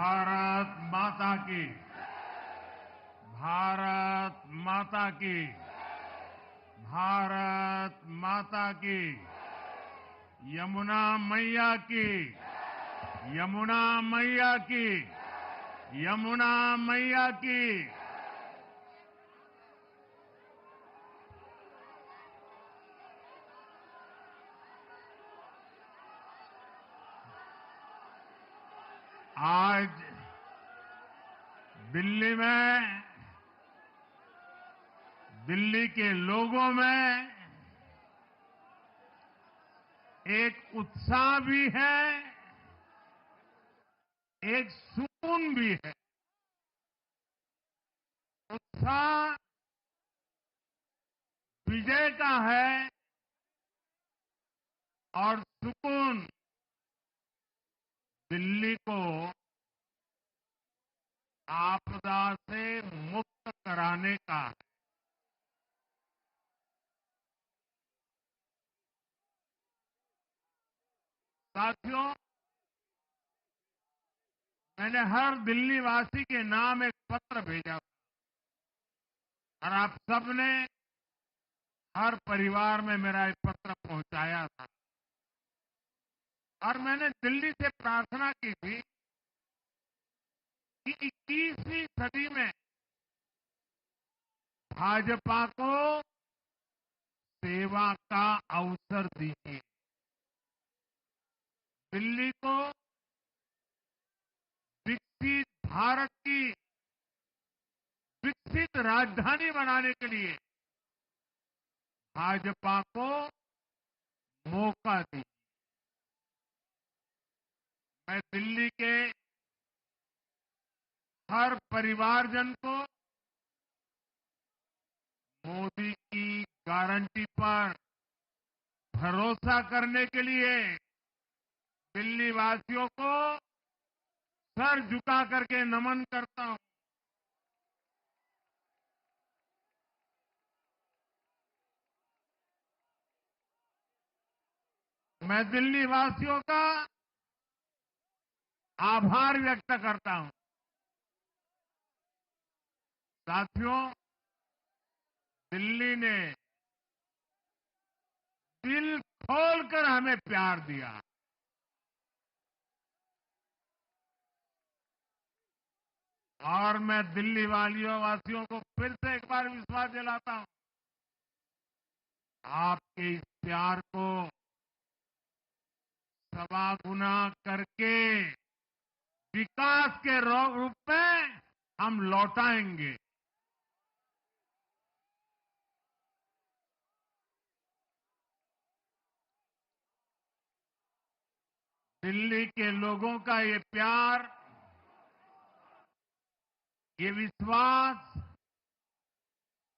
भारत माता की, भारत माता की, भारत माता की, यमुना मैया की, यमुना मैया की, यमुना मैया की। आज दिल्ली में, दिल्ली के लोगों में एक उत्साह भी है, एक सुकून भी है। उत्साह विजय का है और सुकून दिल्ली को आपदा से मुक्त कराने का है। साथियों, मैंने हर दिल्ली वासी के नाम एक पत्र भेजा और आप सबने हर परिवार में मेरा एक पत्र पहुंचाया था और मैंने दिल्ली से प्रार्थना की थी कि 21वीं सदी में भाजपा को सेवा का अवसर दीजिए, दिल्ली को विकसित भारत की विकसित राजधानी बनाने के लिए भाजपा को मौका दीजिए। मैं दिल्ली के हर परिवारजन को मोदी की गारंटी पर भरोसा करने के लिए दिल्ली वासियों को सर झुका करके नमन करता हूं। मैं दिल्ली वासियों का आभार व्यक्त करता हूं। साथियों, दिल्ली ने दिल खोलकर हमें प्यार दिया और मैं दिल्ली वासियों को फिर से एक बार विश्वास दिलाता हूं, आपके इस प्यार को सवा गुना करके विकास के रूप में हम लौटाएंगे। दिल्ली के लोगों का ये प्यार, ये विश्वास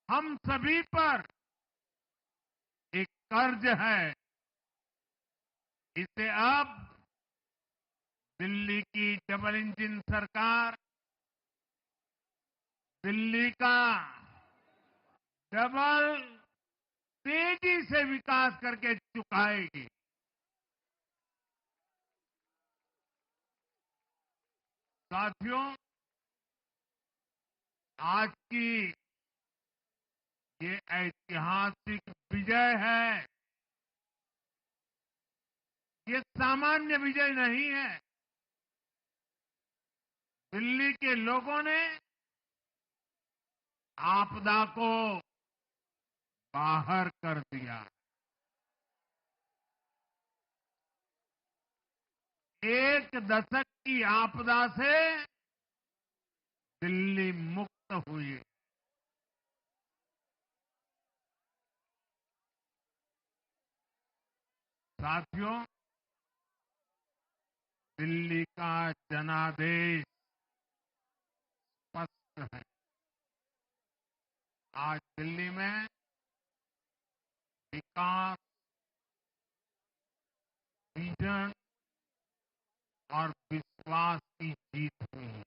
हम सभी पर एक कर्ज है। इसे अब दिल्ली की डबल इंजन सरकार, दिल्ली का डबल तेजी से विकास करके चुकाएगी। साथियों, आज की ये ऐतिहासिक विजय है, ये सामान्य विजय नहीं है। दिल्ली के लोगों ने आपदा को बाहर कर दिया। एक दशक की आपदा से दिल्ली मुक्त हुई। साथियों, दिल्ली का जनादेश स्पष्ट है। आज दिल्ली में विकास, विजन और विश्वास की जीत हुई है।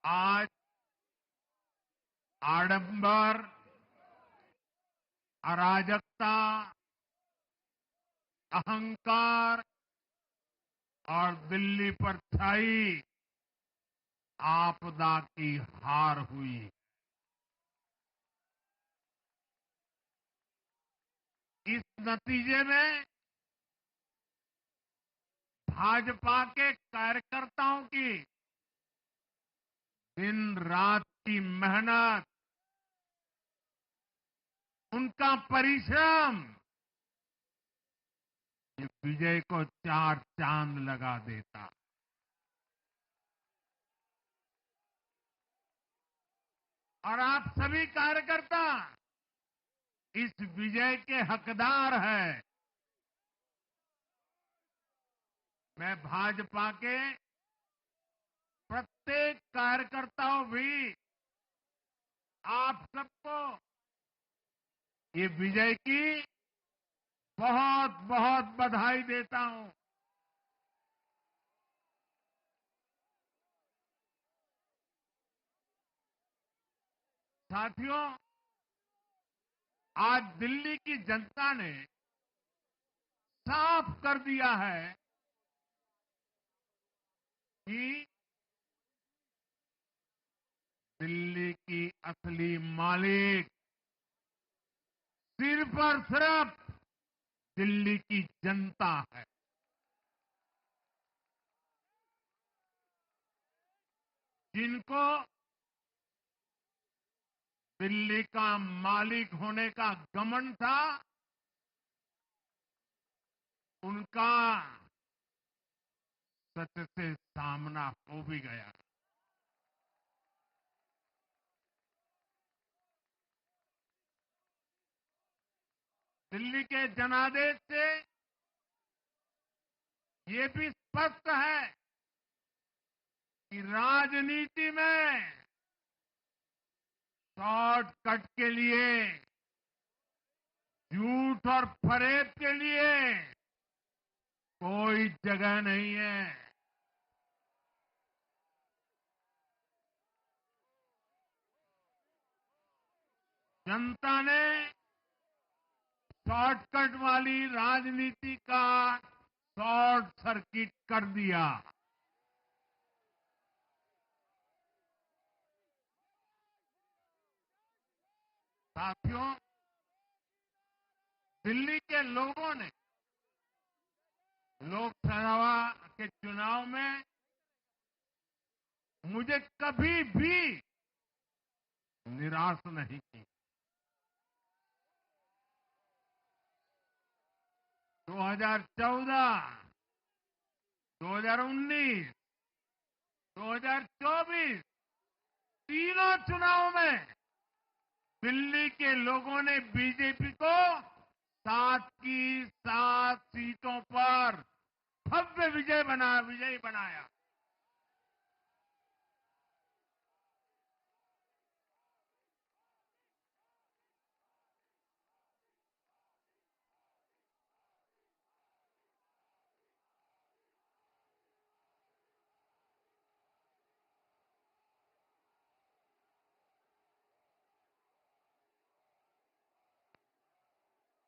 आज आडंबर, अराजकता, अहंकार और दिल्ली पर छाई आपदा की हार हुई। इस नतीजे में भाजपा के कार्यकर्ताओं की दिन रात की मेहनत, उनका परिश्रम ये विजय को चार चांद लगा देता। और आप सभी कार्यकर्ता इस विजय के हकदार हैं। मैं भाजपा के प्रत्येक कार्यकर्ताओं भी आप सबको ये विजय की बहुत बहुत बधाई देता हूं। साथियों, आज दिल्ली की जनता ने साफ कर दिया है कि दिल्ली की असली मालिक सिर्फ और सिर्फ दिल्ली की जनता है। जिनको दिल्ली का मालिक होने का घमंड था, उनका सच से सामना हो भी गया। दिल्ली के जनादेश से ये भी स्पष्ट है कि राजनीति में शॉर्टकट के लिए, झूठ और फरेब के लिए कोई जगह नहीं है। जनता ने शॉर्टकट वाली राजनीति का शॉर्ट सर्किट कर दिया। साथियों, दिल्ली के लोगों ने लोकसभा के चुनाव में मुझे कभी भी निराश नहीं की। 2014, 2019, 2024 तीनों चुनाव में दिल्ली के लोगों ने बीजेपी को 7 की 7 सीटों पर भव्य विजयी बनाया।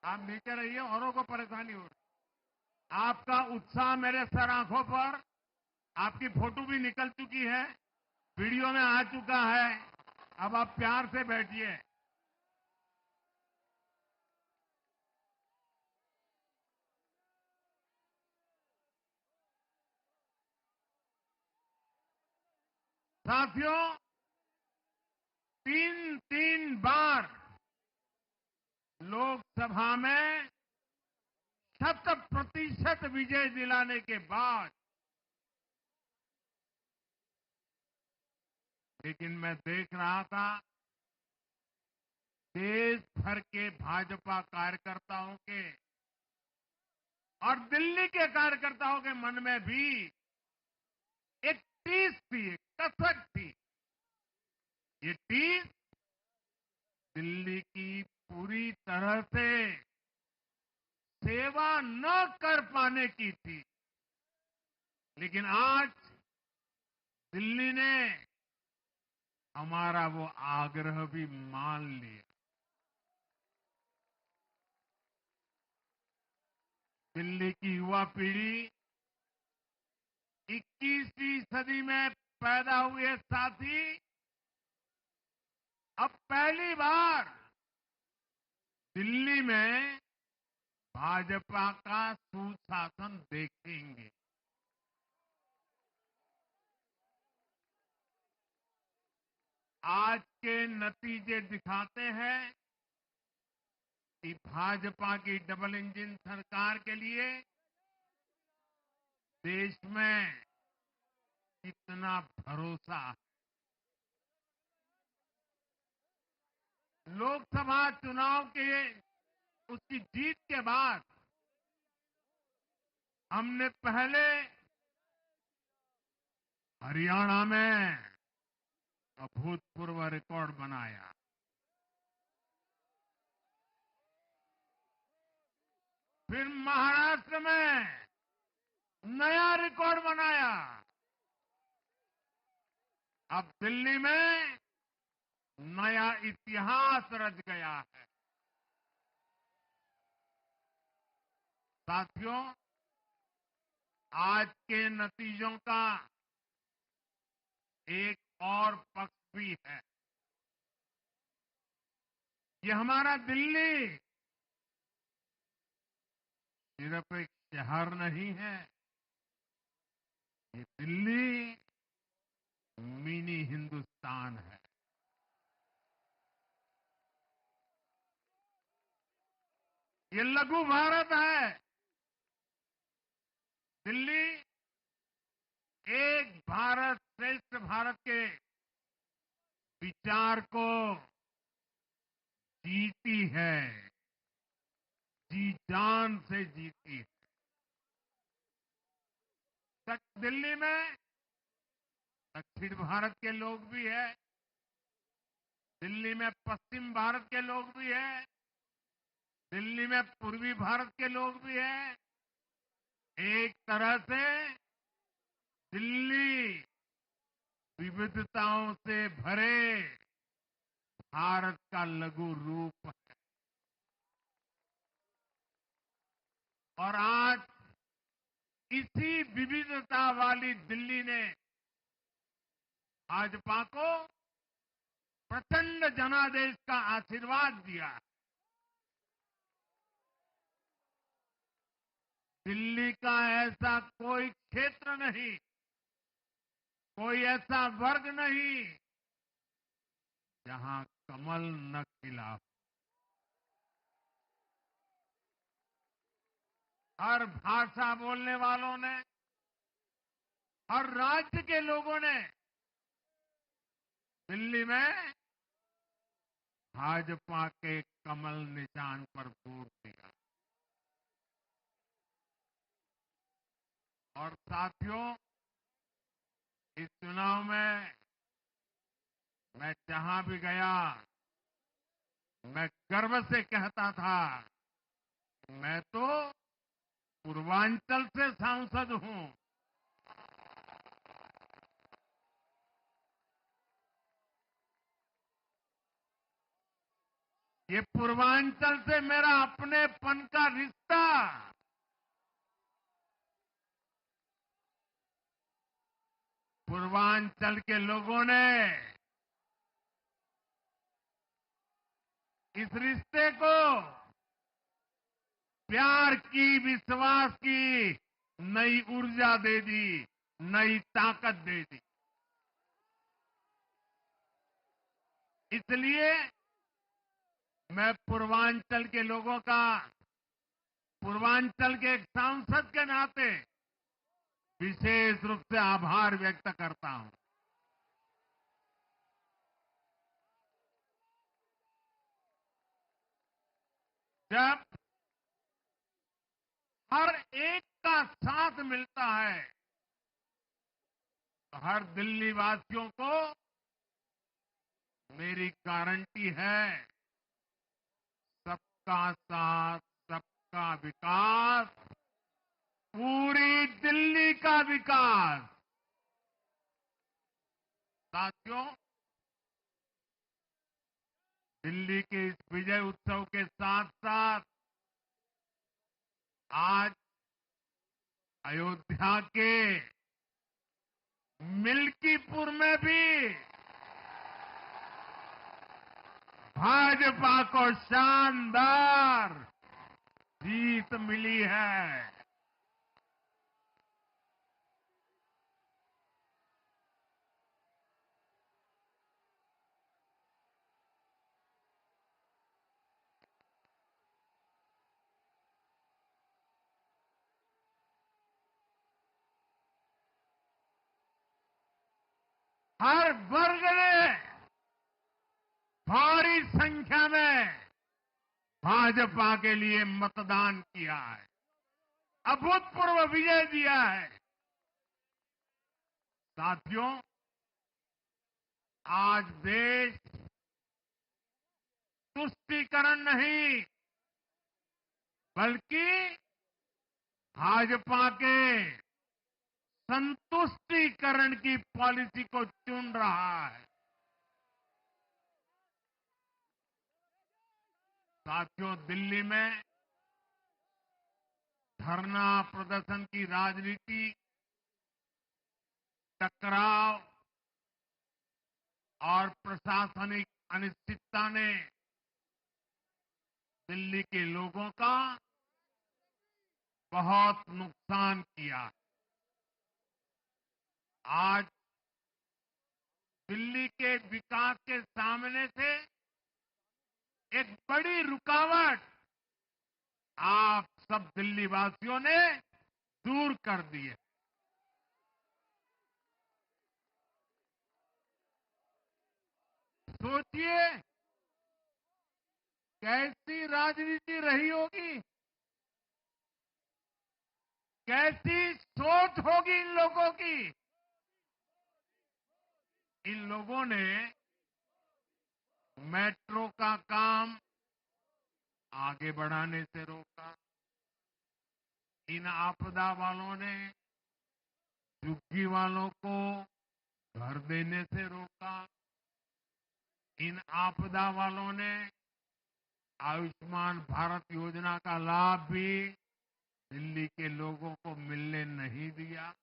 आप नीचे रहिए, औरों को परेशानी हो रही। आपका उत्साह मेरे सर आंखों पर, आपकी फोटो भी निकल चुकी है, वीडियो में आ चुका है। अब आप प्यार से बैठिए। साथियों, 3 बार लोकसभा में 100% विजय दिलाने के बाद, लेकिन मैं देख रहा था देश भर के भाजपा कार्यकर्ताओं के और दिल्ली के कार्यकर्ताओं के मन में भी एक टीस थी, एक कसक थी। ये टीस दिल्ली की पूरी तरह से सेवा न कर पाने की थी। लेकिन आज दिल्ली ने हमारा वो आग्रह भी मान लिया। दिल्ली की युवा पीढ़ी 21वीं सदी में पैदा हुए साथी अब पहली बार दिल्ली में भाजपा का सुशासन देखेंगे। आज के नतीजे दिखाते हैं कि भाजपा की डबल इंजन सरकार के लिए देश में कितना भरोसा है। लोकसभा चुनाव के उसकी जीत के बाद हमने पहले हरियाणा में अभूतपूर्व रिकॉर्ड बनाया, फिर महाराष्ट्र में नया रिकॉर्ड बनाया, अब दिल्ली में नया इतिहास रच गया है। साथियों, आज के नतीजों का एक और पक्ष भी है। ये हमारा दिल्ली सिर्फ एक शहर नहीं है, ये दिल्ली मिनी हिंदुस्तान है। ये लघु भारत है। दिल्ली एक भारत श्रेष्ठ भारत के विचार को जीती है, जी जान से जीती है। दिल्ली में दक्षिण भारत के लोग भी हैं, दिल्ली में पश्चिम भारत के लोग भी हैं, दिल्ली में पूर्वी भारत के लोग भी हैं। एक तरह से दिल्ली विविधताओं से भरे भारत का लघु रूप है। और आज इसी विविधता वाली दिल्ली ने भाजपा को प्रचंड जनादेश का आशीर्वाद दिया। दिल्ली का ऐसा कोई क्षेत्र नहीं, कोई ऐसा वर्ग नहीं जहां कमल न खिला हो। हर भाषा बोलने वालों ने, हर राज्य के लोगों ने दिल्ली में भाजपा के कमल निशान पर वोट दिया। और साथियों, इस चुनाव में मैं जहां भी गया, मैं गर्व से कहता था, मैं तो पूर्वांचल से सांसद हूं। ये पूर्वांचल से मेरा अपनेपन का रिश्ता, पूर्वांचल के लोगों ने इस रिश्ते को प्यार की, विश्वास की नई ऊर्जा दे दी, नई ताकत दे दी। इसलिए मैं पूर्वांचल के लोगों का, पूर्वांचल के एक सांसद के नाते विशेष रूप से आभार व्यक्त करता हूं। जब हर एक का साथ मिलता है तो हर दिल्ली वासियों को मेरी गारंटी है, सबका साथ, सबका विकास, पूरी दिल्ली का विकास। साथियों, दिल्ली के इस विजय उत्सव के साथ साथ आज अयोध्या के मिल्कीपुर में भी भाजपा को शानदार जीत मिली है। हर वर्ग ने भारी संख्या में भाजपा के लिए मतदान किया है, अभूतपूर्व विजय दिया है। साथियों, आज देश तुष्टीकरण नहीं बल्कि भाजपा के संतुष्टीकरण की पॉलिसी को चुन रहा है। साथियों, दिल्ली में धरना प्रदर्शन की राजनीति, टकराव और प्रशासनिक अनिश्चितता ने दिल्ली के लोगों का बहुत नुकसान किया। आज दिल्ली के विकास के सामने से एक बड़ी रुकावट आप सब दिल्ली वासियों ने दूर कर दी है। सोचिए कैसी राजनीति रही होगी, कैसी सोच होगी इन लोगों की। इन लोगों ने मेट्रो का काम आगे बढ़ाने से रोका। इन आपदा वालों ने झुग्गी वालों को घर देने से रोका। इन आपदा वालों ने आयुष्मान भारत योजना का लाभ भी दिल्ली के लोगों को मिलने नहीं दिया।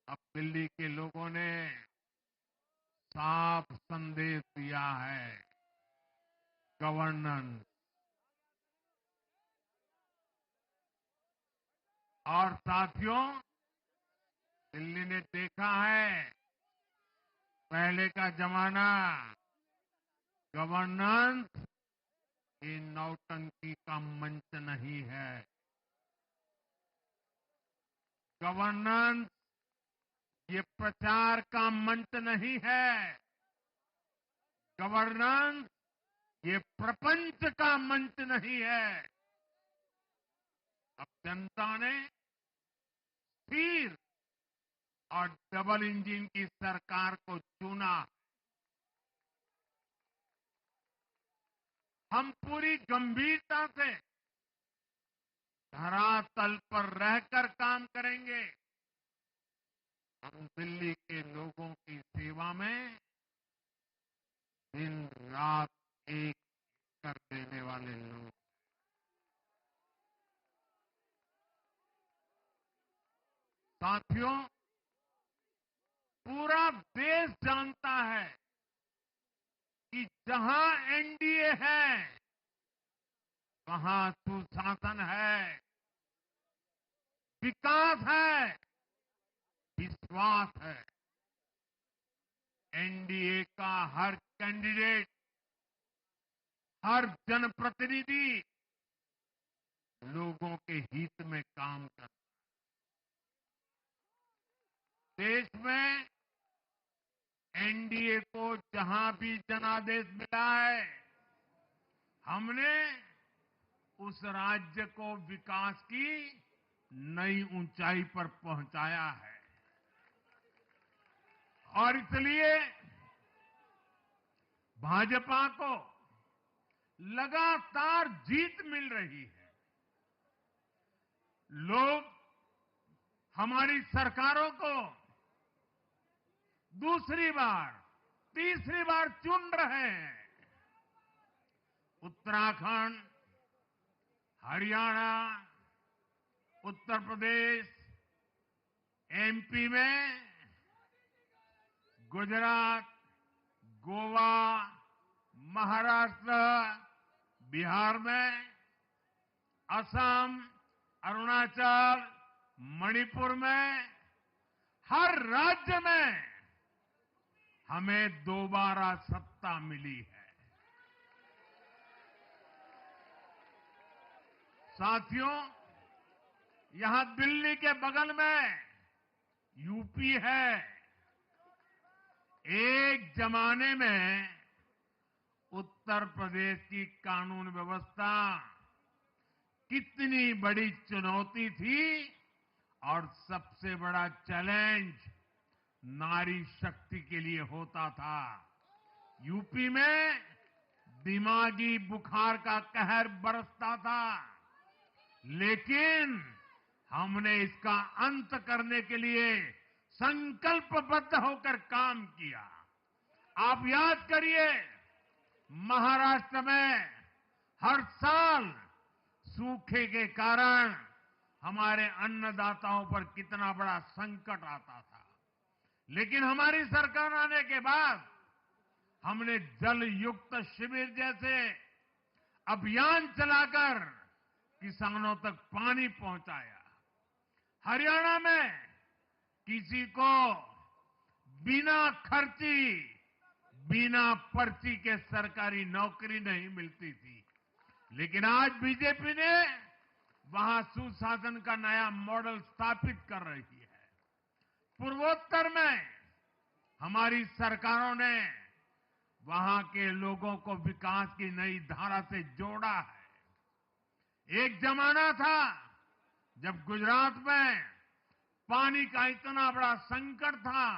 अब दिल्ली के लोगों ने साफ संदेश दिया है, गवर्नेंस। और साथियों, दिल्ली ने देखा है पहले का जमाना, गवर्नेंस ये नौटंकी का मंच नहीं है। गवर्नेंस ये प्रचार का मंच नहीं है। गवर्नेंस ये प्रपंच का मंच नहीं है। अब जनता ने स्थिर और डबल इंजन की सरकार को चुना। हम पूरी गंभीरता से धरातल पर रहकर काम करेंगे। हम दिल्ली के लोगों की सेवा में दिन रात एक कर देने वाले लोग। साथियों, पूरा देश जानता है कि जहां एनडीए है वहां सुशासन है, विकास है, विश्वास है। एनडीए का हर कैंडिडेट, हर जनप्रतिनिधि लोगों के हित में काम करता है। देश में एनडीए को जहां भी जनादेश मिला है, हमने उस राज्य को विकास की नई ऊंचाई पर पहुंचाया है। और इसलिए भाजपा को लगातार जीत मिल रही है। लोग हमारी सरकारों को दूसरी बार, तीसरी बार चुन रहे हैं। उत्तराखंड, हरियाणा, उत्तर प्रदेश, एमपी में गुजरात, गोवा, महाराष्ट्र, बिहार में, असम, अरुणाचल, मणिपुर में, हर राज्य में हमें दोबारा सत्ता मिली है। साथियों, यहां दिल्ली के बगल में यूपी है। एक जमाने में उत्तर प्रदेश की कानून व्यवस्था कितनी बड़ी चुनौती थी और सबसे बड़ा चैलेंज नारी शक्ति के लिए होता था। यूपी में दिमागी बुखार का कहर बरसता था, लेकिन हमने इसका अंत करने के लिए संकल्पबद्ध होकर काम किया। आप याद करिए, महाराष्ट्र में हर साल सूखे के कारण हमारे अन्नदाताओं पर कितना बड़ा संकट आता था, लेकिन हमारी सरकार आने के बाद हमने जल युक्त शिविर जैसे अभियान चलाकर किसानों तक पानी पहुंचाया। हरियाणा में किसी को बिना खर्ची, बिना पर्ची के सरकारी नौकरी नहीं मिलती थी, लेकिन आज बीजेपी ने वहां सुशासन का नया मॉडल स्थापित कर रही है। पूर्वोत्तर में हमारी सरकारों ने वहां के लोगों को विकास की नई धारा से जोड़ा है। एक जमाना था जब गुजरात में पानी का इतना बड़ा संकट था,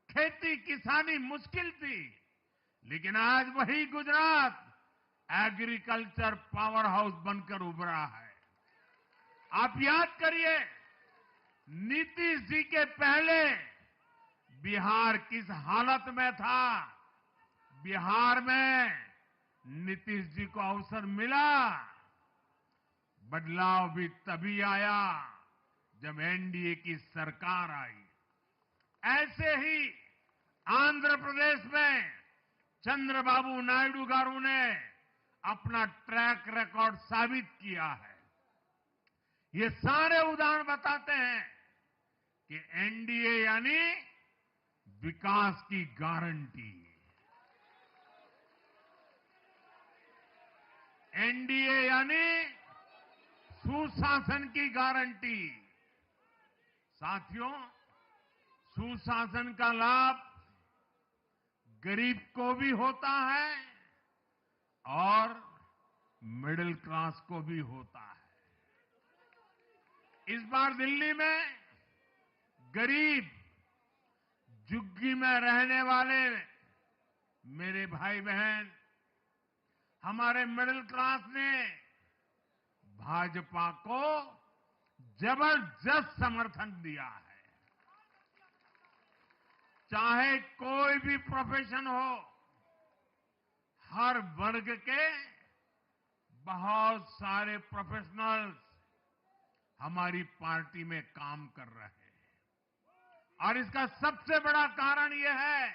खेती किसानी मुश्किल थी, लेकिन आज वही गुजरात एग्रीकल्चर पावर हाउस बनकर उभरा है। आप याद करिए, नीतीश जी के पहले बिहार किस हालत में था। बिहार में नीतीश जी को अवसर मिला। बदलाव भी तभी आया जब एनडीए की सरकार आई। ऐसे ही आंध्र प्रदेश में चंद्रबाबू नायडू गारू ने अपना ट्रैक रिकॉर्ड साबित किया है। ये सारे उदाहरण बताते हैं कि एनडीए यानी विकास की गारंटी। एनडीए यानी सुशासन की गारंटी। साथियों, सुशासन का लाभ गरीब को भी होता है और मिडिल क्लास को भी होता है। इस बार दिल्ली में गरीब, झुग्गी में रहने वाले मेरे भाई बहन, हमारे मिडिल क्लास ने भाजपा को जबरदस्त समर्थन दिया है। चाहे कोई भी प्रोफेशन हो, हर वर्ग के बहुत सारे प्रोफेशनल्स हमारी पार्टी में काम कर रहे हैं। और इसका सबसे बड़ा कारण यह है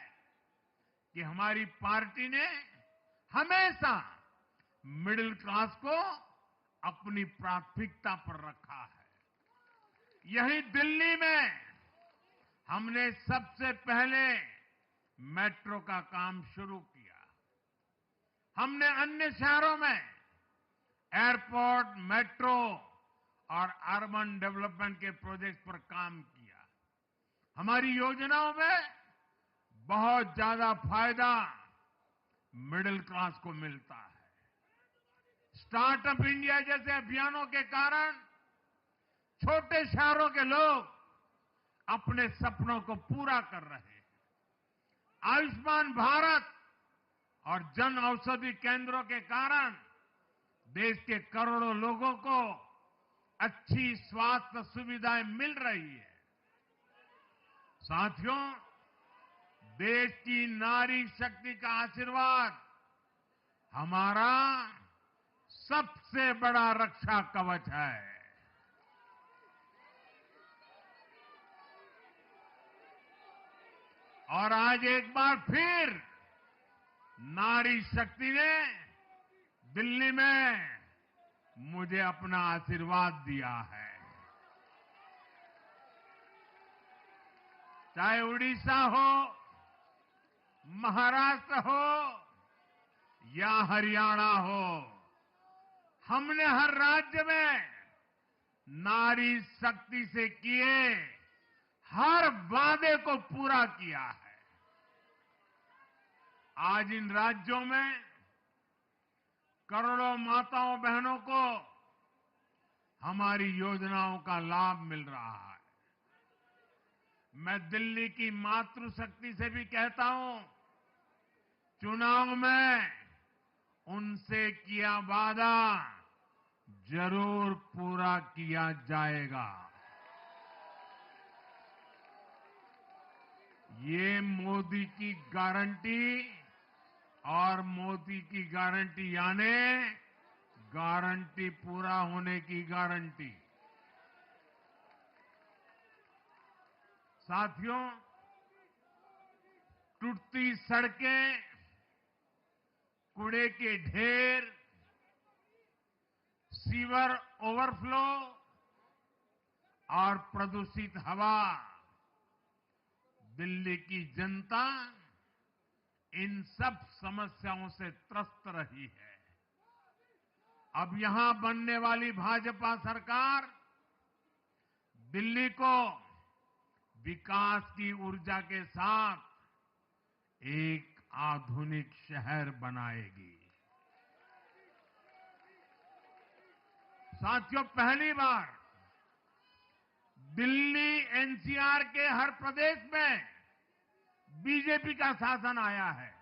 कि हमारी पार्टी ने हमेशा मिडिल क्लास को अपनी प्राथमिकता पर रखा है। यही दिल्ली में हमने सबसे पहले मेट्रो का काम शुरू किया। हमने अन्य शहरों में एयरपोर्ट, मेट्रो और अर्बन डेवलपमेंट के प्रोजेक्ट पर काम किया। हमारी योजनाओं में बहुत ज्यादा फायदा मिडिल क्लास को मिलता है। स्टार्टअप इंडिया जैसे अभियानों के कारण छोटे शहरों के लोग अपने सपनों को पूरा कर रहे हैं। आयुष्मान भारत और जन औषधि केंद्रों के कारण देश के करोड़ों लोगों को अच्छी स्वास्थ्य सुविधाएं मिल रही है। साथियों, देश की नारी शक्ति का आशीर्वाद हमारा सबसे बड़ा रक्षा कवच है। और आज एक बार फिर नारी शक्ति ने दिल्ली में मुझे अपना आशीर्वाद दिया है। चाहे उड़ीसा हो, महाराष्ट्र हो या हरियाणा हो, हमने हर राज्य में नारी शक्ति से किए हर वादे को पूरा किया है। आज इन राज्यों में करोड़ों माताओं बहनों को हमारी योजनाओं का लाभ मिल रहा है। मैं दिल्ली की मातृशक्ति से भी कहता हूं, चुनाव में उनसे किया वादा जरूर पूरा किया जाएगा। ये मोदी की गारंटी और मोदी की गारंटी यानी गारंटी पूरा होने की गारंटी। साथियों, टूटती सड़कें, कूड़े के ढेर, सीवर ओवरफ्लो और प्रदूषित हवा, दिल्ली की जनता इन सब समस्याओं से त्रस्त रही है। अब यहां बनने वाली भाजपा सरकार दिल्ली को विकास की ऊर्जा के साथ एक आधुनिक शहर बनाएगी। साथियों, पहली बार दिल्ली एनसीआर के हर प्रदेश में बीजेपी का शासन आया है।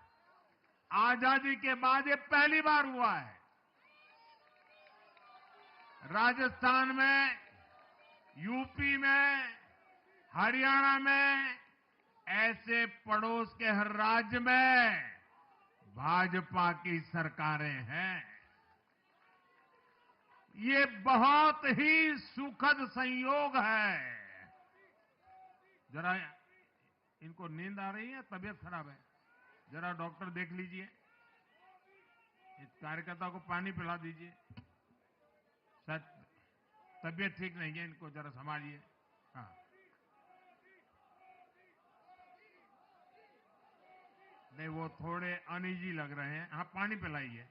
आजादी के बाद ये पहली बार हुआ है। राजस्थान में, यूपी में, हरियाणा में, ऐसे पड़ोस के हर राज्य में भाजपा की सरकारें हैं। ये बहुत ही सुखद संयोग है। जरा इनको नींद आ रही है, तबीयत खराब है, जरा डॉक्टर देख लीजिए। इस कार्यकर्ता को पानी पिला दीजिए, शायद तबीयत ठीक नहीं है, इनको जरा संभालिए। हाँ, नहीं वो थोड़े अनईजी लग रहे हैं। हाँ, पानी पिलाइए,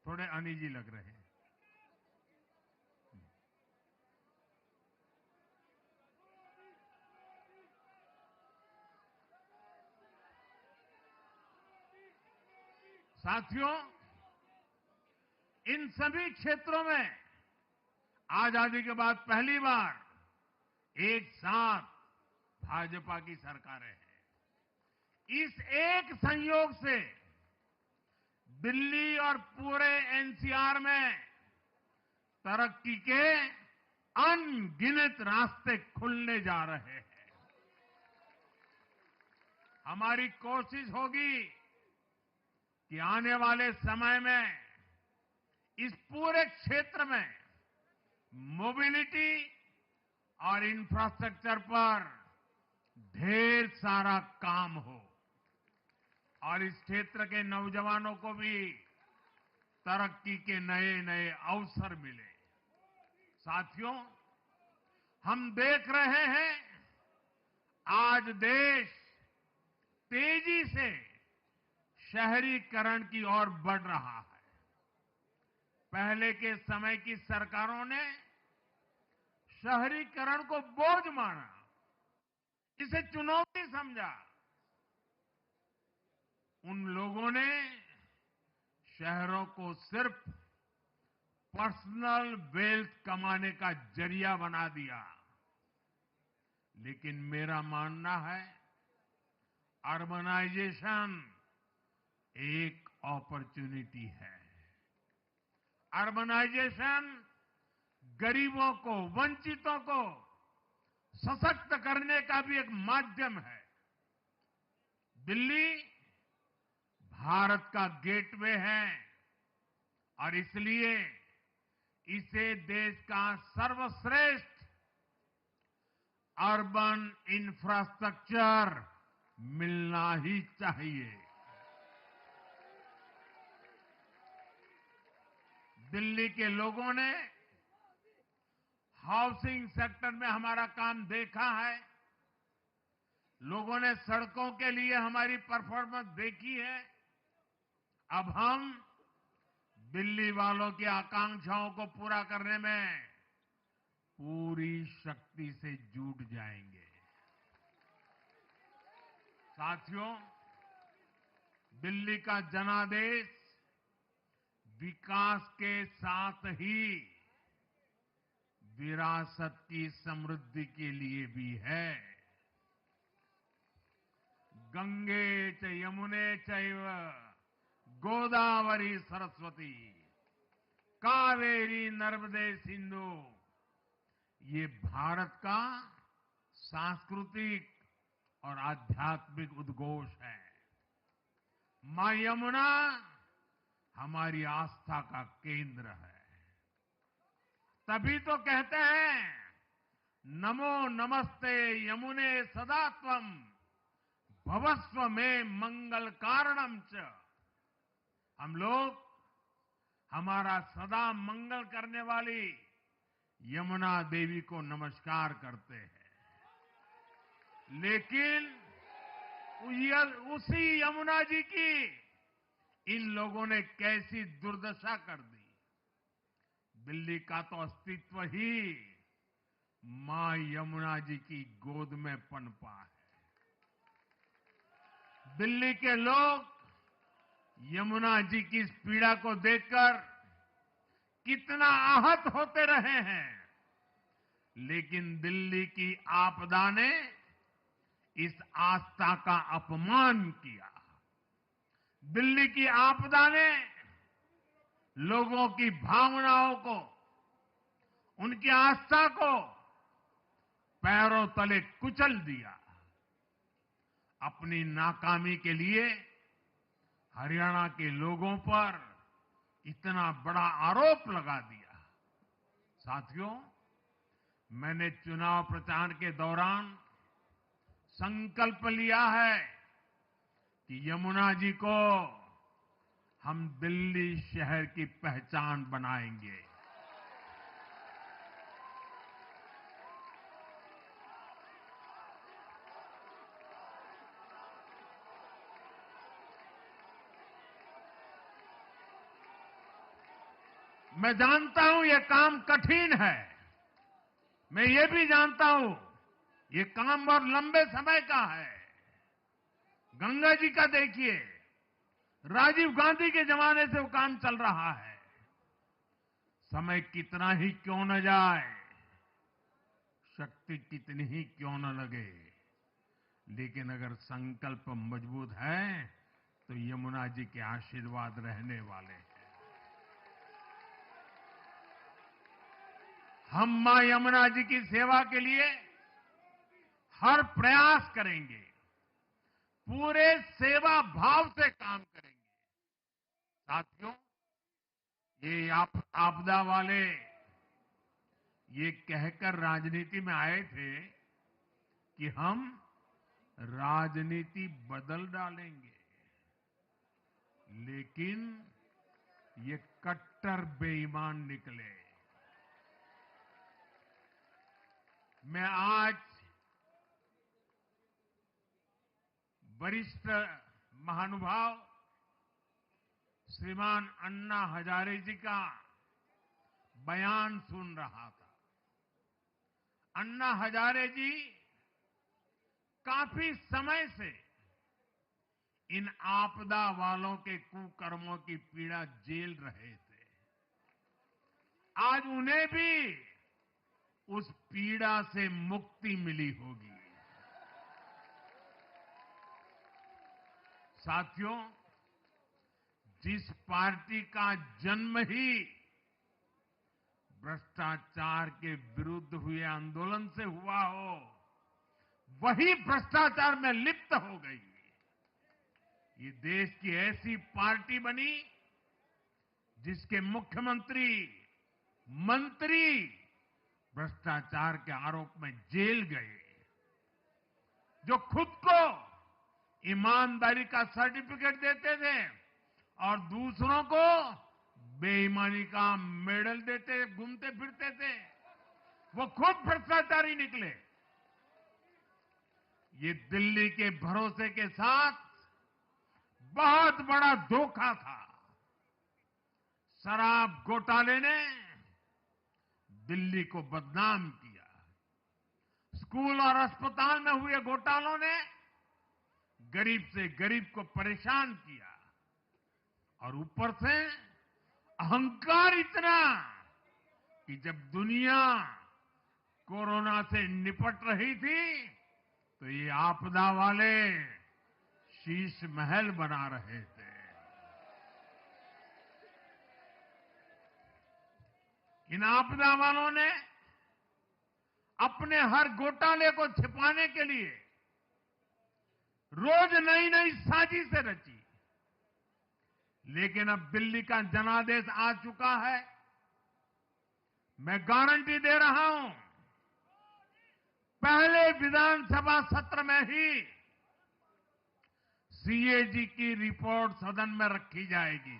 थोड़े अनईजी लग रहे हैं। साथियों, इन सभी क्षेत्रों में आजादी के बाद पहली बार एक साथ भाजपा की सरकारें हैं। इस एक संयोग से दिल्ली और पूरे एनसीआर में तरक्की के अनगिनत रास्ते खुलने जा रहे हैं। हमारी कोशिश होगी कि आने वाले समय में इस पूरे क्षेत्र में मोबिलिटी और इंफ्रास्ट्रक्चर पर ढेर सारा काम हो और इस क्षेत्र के नौजवानों को भी तरक्की के नए नए अवसर मिले। साथियों, हम देख रहे हैं आज देश तेजी से शहरीकरण की ओर बढ़ रहा है। पहले के समय की सरकारों ने शहरीकरण को बोझ माना, इसे चुनौती समझा। उन लोगों ने शहरों को सिर्फ पर्सनल वेल्थ कमाने का जरिया बना दिया। लेकिन मेरा मानना है, अर्बनाइजेशन एक अपॉर्चुनिटी है। अर्बनाइजेशन गरीबों को, वंचितों को सशक्त करने का भी एक माध्यम है। दिल्ली भारत का गेटवे है और इसलिए इसे देश का सर्वश्रेष्ठ अर्बन इंफ्रास्ट्रक्चर मिलना ही चाहिए। दिल्ली के लोगों ने हाउसिंग सेक्टर में हमारा काम देखा है। लोगों ने सड़कों के लिए हमारी परफॉर्मेंस देखी है। अब हम दिल्ली वालों की आकांक्षाओं को पूरा करने में पूरी शक्ति से जुट जाएंगे। साथियों, दिल्ली का जनादेश विकास के साथ ही विरासत की समृद्धि के लिए भी है। गंगे च यमुने चैव गोदावरी सरस्वती कावेरी नर्मदे सिंधु, ये भारत का सांस्कृतिक और आध्यात्मिक उद्घोष है। मां यमुना हमारी आस्था का केंद्र है। तभी तो कहते हैं, नमो नमस्ते यमुने सदा त्वम भवस्व में मंगल कारणम च। हम लोग हमारा सदा मंगल करने वाली यमुना देवी को नमस्कार करते हैं। लेकिन उसी यमुना जी की इन लोगों ने कैसी दुर्दशा कर दी। दिल्ली का तो अस्तित्व ही मां यमुना जी की गोद में पनपा है। दिल्ली के लोग यमुना जी की इस पीड़ा को देखकर कितना आहत होते रहे हैं, लेकिन दिल्ली की आपदा ने इस आस्था का अपमान किया। दिल्ली की आपदा ने लोगों की भावनाओं को, उनकी आस्था को पैरों तले कुचल दिया। अपनी नाकामी के लिए हरियाणा के लोगों पर इतना बड़ा आरोप लगा दिया। साथियों, मैंने चुनाव प्रचार के दौरान संकल्प लिया है कि यमुना जी को हम दिल्ली शहर की पहचान बनाएंगे। मैं जानता हूं ये काम कठिन है। मैं ये भी जानता हूं ये काम बहुत लंबे समय का है। गंगा जी का देखिए, राजीव गांधी के जमाने से वो काम चल रहा है। समय कितना ही क्यों न जाए, शक्ति कितनी ही क्यों न लगे, लेकिन अगर संकल्प मजबूत है तो यमुना जी के आशीर्वाद रहने वाले हैं। हम मां यमुना जी की सेवा के लिए हर प्रयास करेंगे, पूरे सेवा भाव से काम करेंगे। साथियों, ये आपदा वाले ये कहकर राजनीति में आए थे कि हम राजनीति बदल डालेंगे, लेकिन ये कट्टर बेईमान निकले। मैं आज वरिष्ठ महानुभाव श्रीमान अन्ना हजारे जी का बयान सुन रहा था। अन्ना हजारे जी काफी समय से इन आपदा वालों के कुकर्मों की पीड़ा झेल रहे थे। आज उन्हें भी उस पीड़ा से मुक्ति मिली होगी। साथियों, जिस पार्टी का जन्म ही भ्रष्टाचार के विरुद्ध हुए आंदोलन से हुआ हो, वही भ्रष्टाचार में लिप्त हो गई। ये देश की ऐसी पार्टी बनी जिसके मुख्यमंत्री, मंत्री भ्रष्टाचार के आरोप में जेल गए, जो खुद को ईमानदारी का सर्टिफिकेट देते थे और दूसरों को बेईमानी का मेडल देते घूमते फिरते थे। वो खुद भ्रष्टाचारी निकले। ये दिल्ली के भरोसे के साथ बहुत बड़ा धोखा था। शराब घोटाले ने दिल्ली को बदनाम किया। स्कूल और अस्पताल में हुए घोटालों ने गरीब से गरीब को परेशान किया। और ऊपर से अहंकार इतना कि जब दुनिया कोरोना से निपट रही थी तो ये आपदा वाले शीश महल बना रहे थे। इन आपदा वालों ने अपने हर घोटाले को छिपाने के लिए रोज नई नई साजिशें रची। लेकिन अब दिल्ली का जनादेश आ चुका है। मैं गारंटी दे रहा हूं, पहले विधानसभा सत्र में ही सीएजी की रिपोर्ट सदन में रखी जाएगी।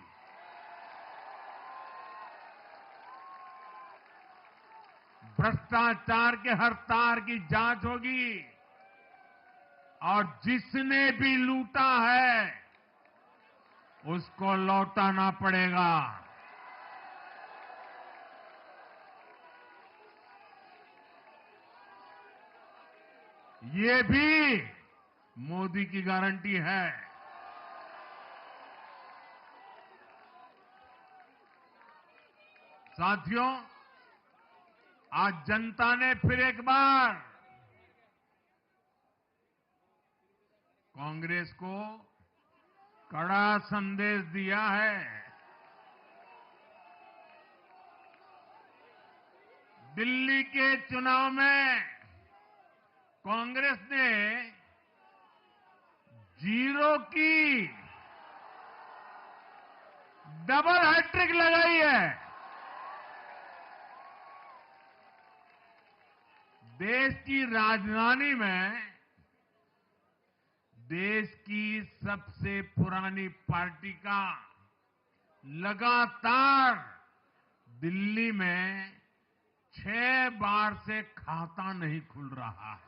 भ्रष्टाचार के हर तार की जांच होगी और जिसने भी लूटा है उसको लौटाना पड़ेगा। ये भी मोदी की गारंटी है। साथियों, आज जनता ने फिर एक बार कांग्रेस को कड़ा संदेश दिया है। दिल्ली के चुनाव में कांग्रेस ने जीरो की डबल हैट्रिक लगाई है। देश की राजधानी में देश की सबसे पुरानी पार्टी का लगातार दिल्ली में 6 बार से खाता नहीं खुल रहा है।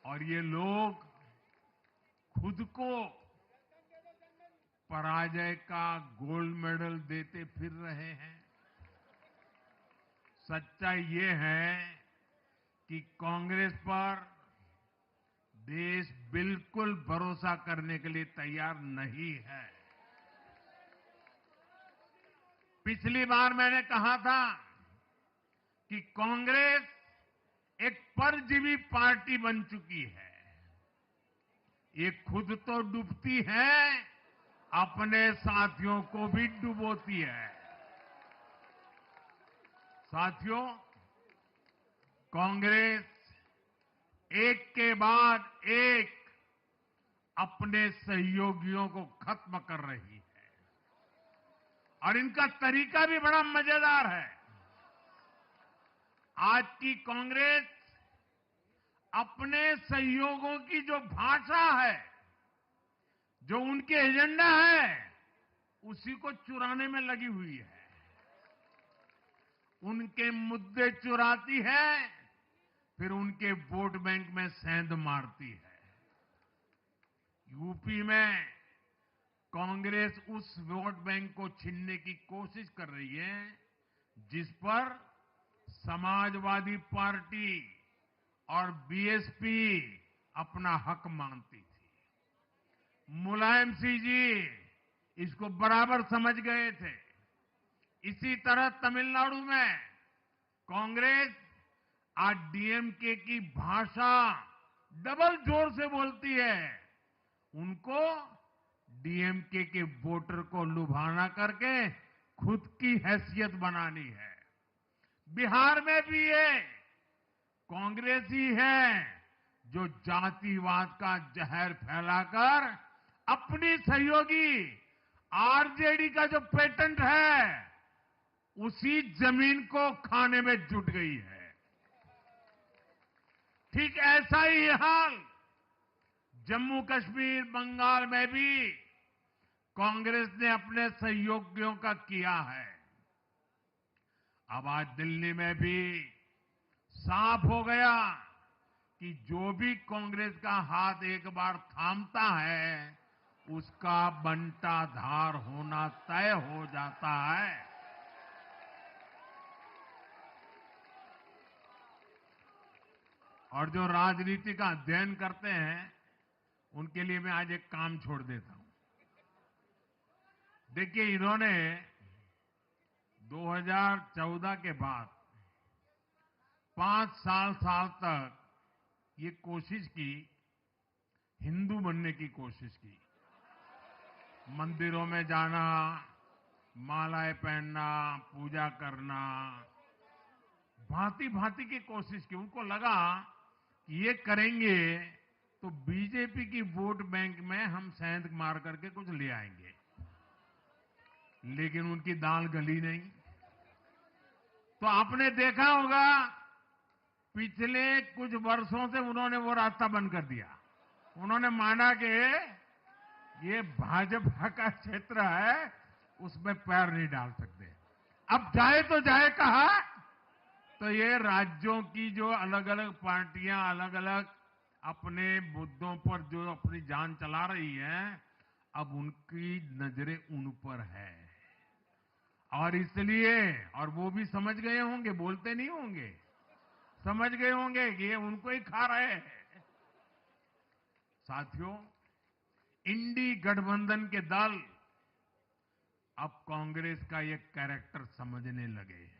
और ये लोग खुद को पराजय का गोल्ड मेडल देते फिर रहे हैं। सच्चाई ये है कि कांग्रेस पर देश बिल्कुल भरोसा करने के लिए तैयार नहीं है। पिछली बार मैंने कहा था कि कांग्रेस एक परजीवी पार्टी बन चुकी है। ये खुद तो डूबती है, अपने साथियों को भी डुबोती है। साथियों, कांग्रेस एक के बाद एक अपने सहयोगियों को खत्म कर रही है और इनका तरीका भी बड़ा मजेदार है। आज की कांग्रेस अपने सहयोगों की जो भाषा है, जो उनके एजेंडा है, उसी को चुराने में लगी हुई है। उनके मुद्दे चुराती है, फिर उनके वोट बैंक में सेंध मारती है। यूपी में कांग्रेस उस वोट बैंक को छीनने की कोशिश कर रही है जिस पर समाजवादी पार्टी और बीएसपी अपना हक मानती थी। मुलायम सिंह जी इसको बराबर समझ गए थे। इसी तरह तमिलनाडु में कांग्रेस आज डीएमके की भाषा डबल जोर से बोलती है। उनको डीएमके के वोटर को लुभाना करके खुद की हैसियत बनानी है। बिहार में भी ये कांग्रेस ही है जो जातिवाद का जहर फैलाकर अपनी सहयोगी आरजेडी का जो पेटेंट है उसी जमीन को खाने में जुट गई है। ठीक ऐसा ही हाल जम्मू कश्मीर, बंगाल में भी कांग्रेस ने अपने सहयोगियों का किया है। अब आज दिल्ली में भी साफ हो गया कि जो भी कांग्रेस का हाथ एक बार थामता है, उसका बंटाधार होना तय हो जाता है। और जो राजनीति का अध्ययन करते हैं, उनके लिए मैं आज एक काम छोड़ देता हूं। देखिए, इन्होंने 2014 के बाद 5 साल तक ये कोशिश की, हिंदू बनने की कोशिश की। मंदिरों में जाना, मालाएं पहनना, पूजा करना, भांति भांति की कोशिश की। उनको लगा कि ये करेंगे तो बीजेपी की वोट बैंक में हम सेंध मार करके कुछ ले आएंगे। लेकिन उनकी दाल गली नहीं। तो आपने देखा होगा, पिछले कुछ वर्षों से उन्होंने वो रास्ता बंद कर दिया। उन्होंने माना कि ये भाजपा का क्षेत्र है, उसमें पैर नहीं डाल सकते। अब जाए तो जाए कहा, तो ये राज्यों की जो अलग अलग पार्टियां अलग अलग अपने मुद्दों पर जो अपनी जान चला रही हैं, अब उनकी नजरें उन पर है। और इसलिए, और वो भी समझ गए होंगे, बोलते नहीं होंगे, समझ गए होंगे कि ये उनको ही खा रहे हैं। साथियों, इंडी गठबंधन के दल अब कांग्रेस का ये कैरेक्टर समझने लगे हैं।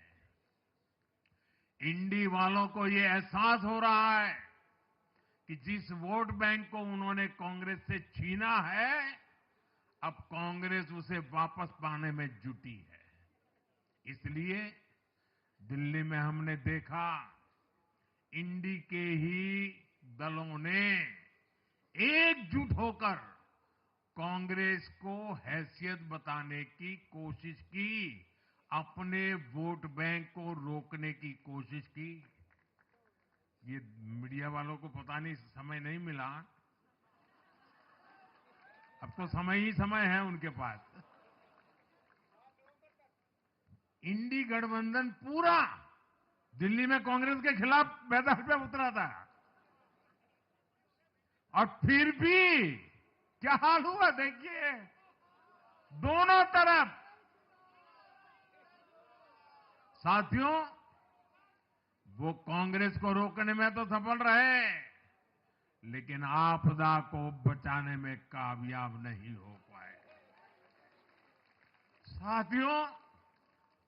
इंडी वालों को ये एहसास हो रहा है कि जिस वोट बैंक को उन्होंने कांग्रेस से छीना है, अब कांग्रेस उसे वापस पाने में जुटी है। इसलिए दिल्ली में हमने देखा, इंडी के ही दलों ने एकजुट होकर कांग्रेस को हैसियत बताने की कोशिश की, अपने वोट बैंक को रोकने की कोशिश की। ये मीडिया वालों को पता नहीं समय नहीं मिला। अब तो समय ही समय है उनके पास। इंडी गठबंधन पूरा दिल्ली में कांग्रेस के खिलाफ मैदान पे उतरा था, और फिर भी क्या हाल हुआ देखिए, दोनों तरफ। साथियों, वो कांग्रेस को रोकने में तो सफल रहे, लेकिन आपदा को बचाने में कामयाब नहीं हो पाए। साथियों,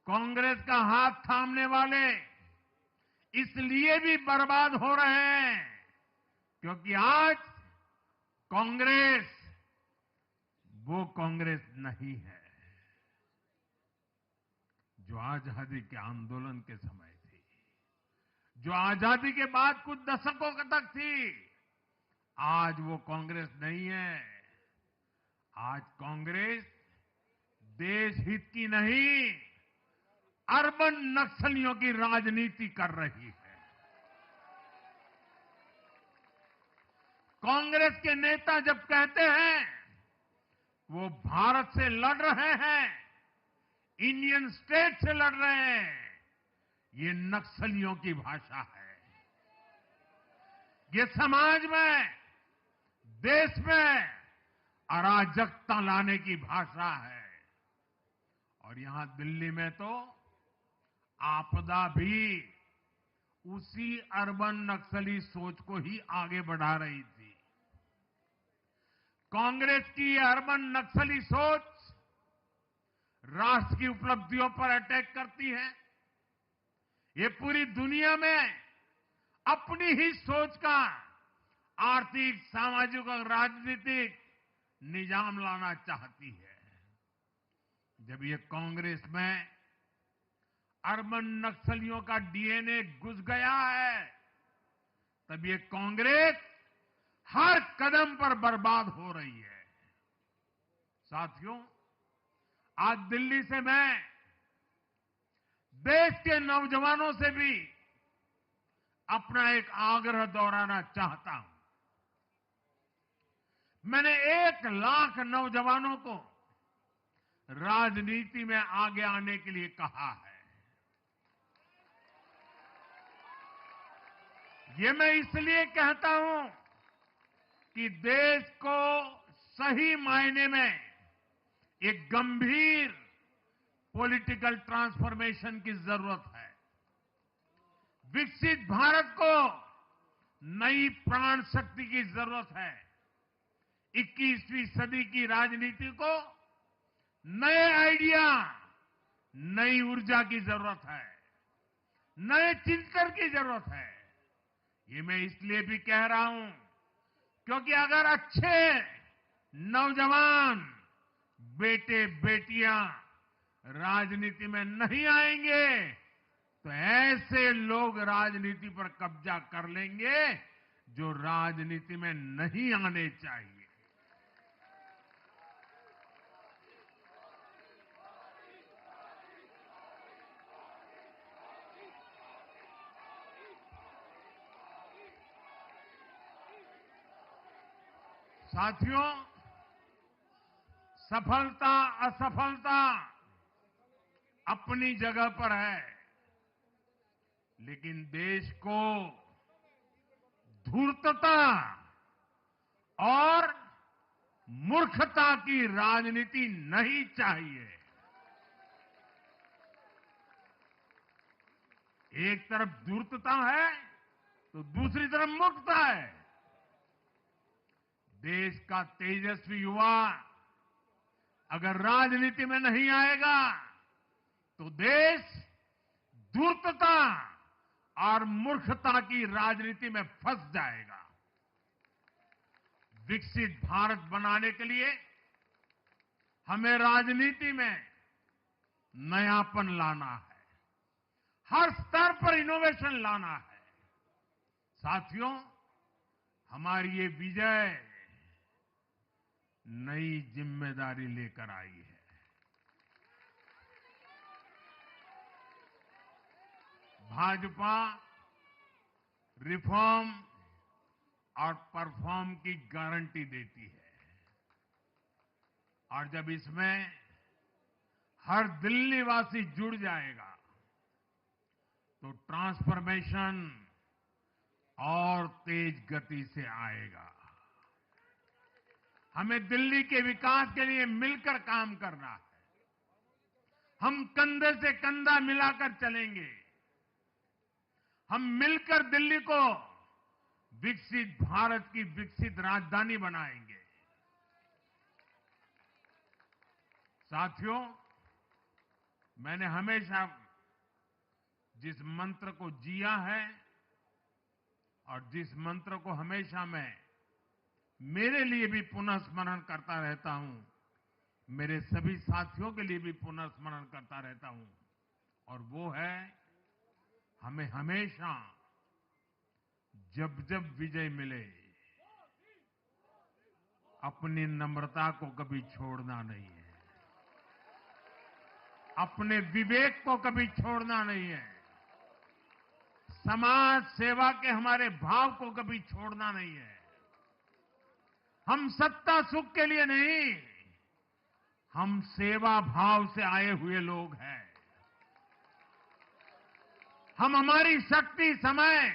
कांग्रेस का हाथ थामने वाले इसलिए भी बर्बाद हो रहे हैं क्योंकि आज कांग्रेस वो कांग्रेस नहीं है जो आजादी के आंदोलन के समय थी, जो आजादी के बाद कुछ दशकों तक थी। आज वो कांग्रेस नहीं है। आज कांग्रेस देश हित की नहीं, अर्बन नक्सलियों की राजनीति कर रही है। कांग्रेस के नेता जब कहते हैं वो भारत से लड़ रहे हैं, इंडियन स्टेट से लड़ रहे हैं, ये नक्सलियों की भाषा है। ये समाज में, देश में अराजकता लाने की भाषा है। और यहां दिल्ली में तो आपदा भी उसी अर्बन नक्सली सोच को ही आगे बढ़ा रही थी। कांग्रेस की अर्बन नक्सली सोच राष्ट्र की उपलब्धियों पर अटैक करती है। ये पूरी दुनिया में अपनी ही सोच का आर्थिक, सामाजिक और राजनीतिक निजाम लाना चाहती है। जब ये कांग्रेस में अर्बन नक्सलियों का डीएनए घुस गया है, तब ये कांग्रेस हर कदम पर बर्बाद हो रही है। साथियों, आज दिल्ली से मैं देश के नौजवानों से भी अपना एक आग्रह दोहराना चाहता हूं। मैंने 1 लाख नौजवानों को राजनीति में आगे आने के लिए कहा है। ये मैं इसलिए कहता हूं कि देश को सही मायने में एक गंभीर पॉलिटिकल ट्रांसफॉर्मेशन की जरूरत है। विकसित भारत को नई प्राण शक्ति की जरूरत है। 21वीं सदी की राजनीति को नए आइडिया, नई ऊर्जा की जरूरत है, नए चिंतन की जरूरत है। ये मैं इसलिए भी कह रहा हूं क्योंकि अगर अच्छे नौजवान बेटे बेटियां राजनीति में नहीं आएंगे तो ऐसे लोग राजनीति पर कब्जा कर लेंगे जो राजनीति में नहीं आने चाहिए। साथियों, सफलता असफलता अपनी जगह पर है, लेकिन देश को धूर्तता और मूर्खता की राजनीति नहीं चाहिए। एक तरफ धूर्तता है तो दूसरी तरफ मूर्खता है। देश का तेजस्वी युवा अगर राजनीति में नहीं आएगा तो देश धूर्तता और मूर्खता की राजनीति में फंस जाएगा। विकसित भारत बनाने के लिए हमें राजनीति में नयापन लाना है, हर स्तर पर इनोवेशन लाना है। साथियों, हमारी ये विजय नई जिम्मेदारी लेकर आई है। भाजपा रिफॉर्म और परफॉर्म की गारंटी देती है और जब इसमें हर दिल्ली वासी जुड़ जाएगा तो ट्रांसफॉर्मेशन और तेज गति से आएगा। हमें दिल्ली के विकास के लिए मिलकर काम करना है। हम कंधे से कंधा मिलाकर चलेंगे। हम मिलकर दिल्ली को विकसित भारत की विकसित राजधानी बनाएंगे। साथियों, मैंने हमेशा जिस मंत्र को जिया है और जिस मंत्र को हमेशा मैं मेरे लिए भी पुनः स्मरण करता रहता हूं, मेरे सभी साथियों के लिए भी पुनः स्मरण करता रहता हूं, और वो है हमें हमेशा जब जब विजय मिले अपनी नम्रता को कभी छोड़ना नहीं है, अपने विवेक को कभी छोड़ना नहीं है, समाज सेवा के हमारे भाव को कभी छोड़ना नहीं है। हम सत्ता सुख के लिए नहीं, हम सेवा भाव से आए हुए लोग हैं। हम हमारी शक्ति समय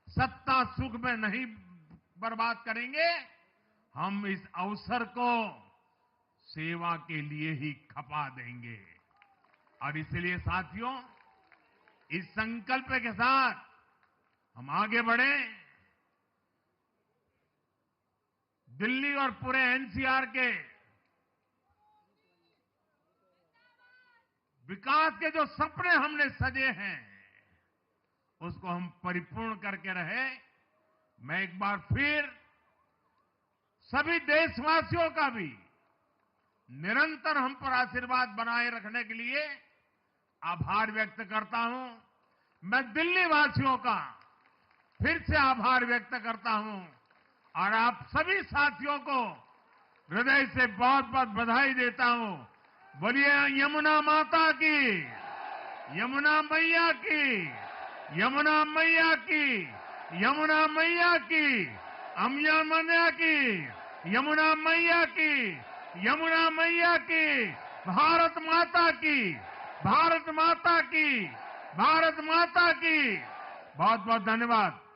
सत्ता सुख में नहीं बर्बाद करेंगे, हम इस अवसर को सेवा के लिए ही खपा देंगे। और इसलिए साथियों, इस संकल्प के साथ हम आगे बढ़ें। दिल्ली और पूरे एनसीआर के विकास के जो सपने हमने सजे हैं उसको हम परिपूर्ण करके रहे। मैं एक बार फिर सभी देशवासियों का भी निरंतर हम पर आशीर्वाद बनाए रखने के लिए आभार व्यक्त करता हूं। मैं दिल्ली वासियों का फिर से आभार व्यक्त करता हूं और आप सभी साथियों को हृदय से बहुत बहुत बधाई देता हूं। बोलिए यमुना माता की, यमुना मैया की, यमुना मैया की, यमुना मैया की, अम्या मैया की, यमुना मैया की, यमुना मैया की, भारत माता की, भारत माता की, भारत माता की। बहुत बहुत धन्यवाद।